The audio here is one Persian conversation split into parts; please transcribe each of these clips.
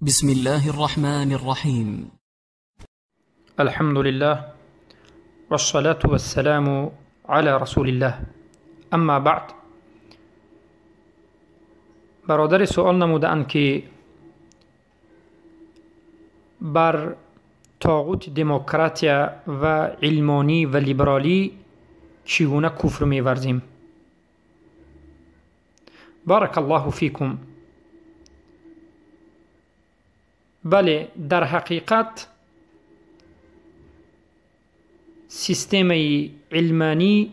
بسم الله الرحمن الرحيم. الحمد لله والصلاة والسلام على رسول الله. اما بعد، برادر سوال نمودند که بر طاغوت دموکراتیا و علمانی و لیبرالی چگونه کفر می‌ورزیم؟ بارک الله فیکم. بله، در حقیقت سیستم علمانی،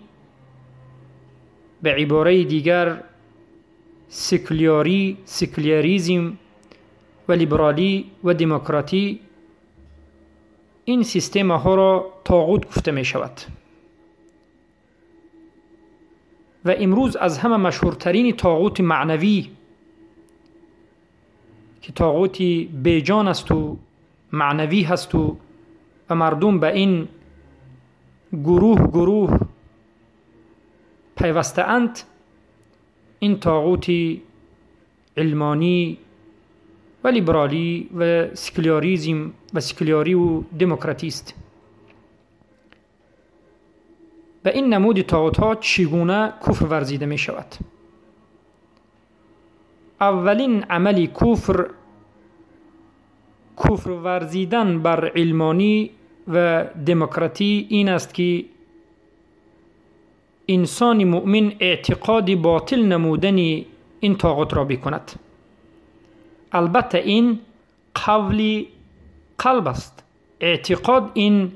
به عباره دیگر سکولاریزم و لیبرالی و دموکراتی، این سیستم ها را طاغوت گفته می شود و امروز از همه مشهورترین طاغوت معنوی که طاغوتی بیجان است و معنوی هست و مردم به این گروه پیوسته اند، این طاغوت علمانی و لیبرالی و سکولاریزم و سکولاری و دموکراتی است. به این نمود طاغوت ها چگونه کفر ورزیده می شود؟ اولین عملی کفر ورزیدن بر علمانی و دموکراتی این است که انسان مؤمن اعتقاد باطل نمودن این طاغوت را بکند. البته این قول قلب است. اعتقاد این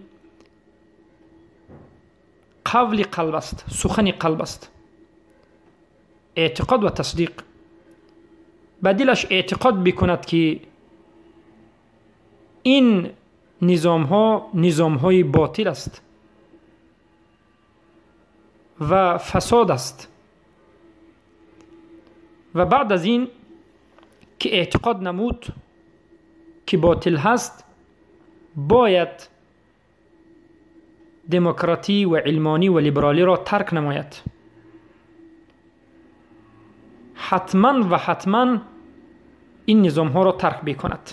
قول قلب است، سخن قلب است. اعتقاد و تصدیق. به دلش اعتقاد بکند که این نظام های باطل است و فساد است، و بعد از این که اعتقاد نمود که باطل هست، باید دموکراتی و علمانی و لیبرالی را ترک نماید. حتما این نظام ها را ترک بکند.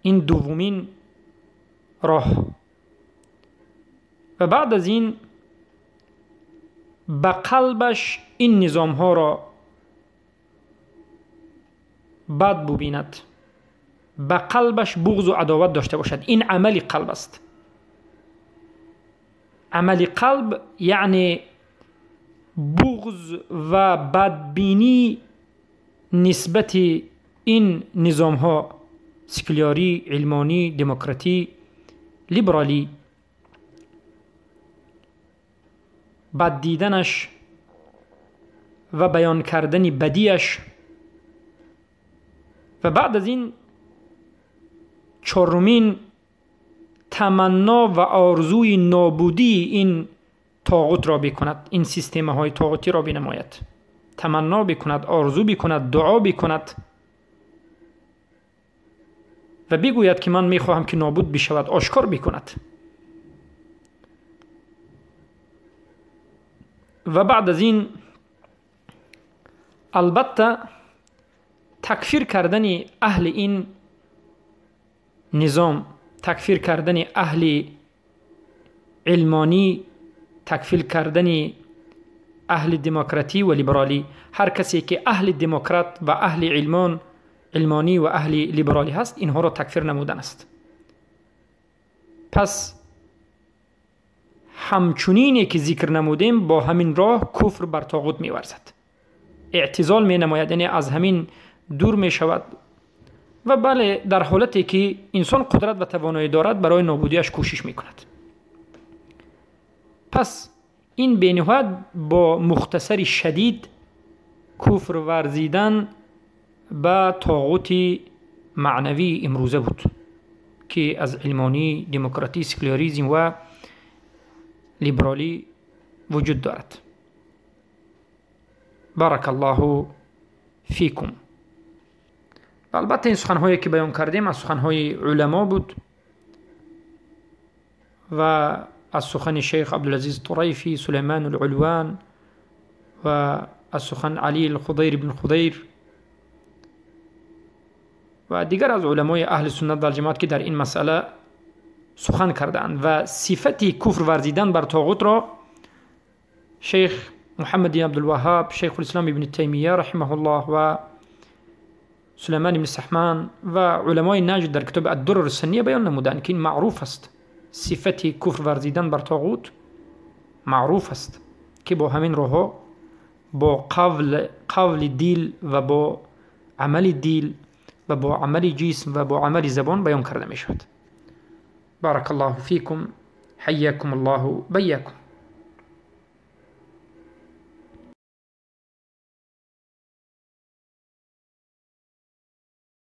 این دومین راه. و بعد از این به قلبش این نظام ها را بد ببیند، به قلبش بغض و عداوت داشته باشد. این عمل قلب است. عمل قلب یعنی بغض و بدبینی نسبت این نظام ها، سکولاری، علمانی، دموکراتی، لیبرالی، بد دیدنش و بیان کردن بدیش. و بعد از این چهارمین، تمنا و آرزوی نابودی این طاغوت را بکند، این سیستم های طاغوتی را بنماید. تمنا بکند، آرزو بکند، دعا بکند و بگوید که من میخواهم که نابود بشود، آشکار بکند. و بعد از این البته تکفیر کردن اهل این نظام، تکفیر کردن اهل علمانی، تکفیر کردن اهل دموکراتی و لیبرالی. هر کسی که اهل دموکرات و اهل علمانی و اهل لیبرالی هست، اینها را تکفیر نمودن است. پس همچنینی که ذکر نمودیم، با همین راه کفر بر طاغوت می‌ورزد، اعتزال می‌نماید، یعنی از همین دور می‌شود. و بله، در حالتی که انسان قدرت و توانایی دارد، برای نابودیش کوشش می‌کند. پس این به نهایت با مختصر شدید کفر ورزیدن به طاغوت معنوی امروزه بود که از علمانی، دموکراتی، سکولاریزم و لیبرالی وجود دارد. بارک الله فیکم. البته این سخنهایی که بیان کردیم از سخنهای علما بود و از سخن شیخ عبدالعزیز طریفی، سلیمان العلوان و از سخن علی الخضیر بن خضیر و دیگر از علمای اهل سنت و الجماعت که در این مسئله سخن کردند و صفت کفر ورزیدن بر طاغوت را شیخ محمد بن عبدالوهاب، شیخ الاسلام ابن تیمیه رحمه الله و سلیمان بن سحمان و علمای نجد در کتاب الدرر السنیه بیان نمودند که این معروف است. صفت کفر ورزیدن بر طاغوت معروف است که با همین راه با قول دیل و با عمل دیل و با عمل جسم و با عمل زبان بیان کرده می شود. بارک الله فیکم، حیاکم الله بیاکم.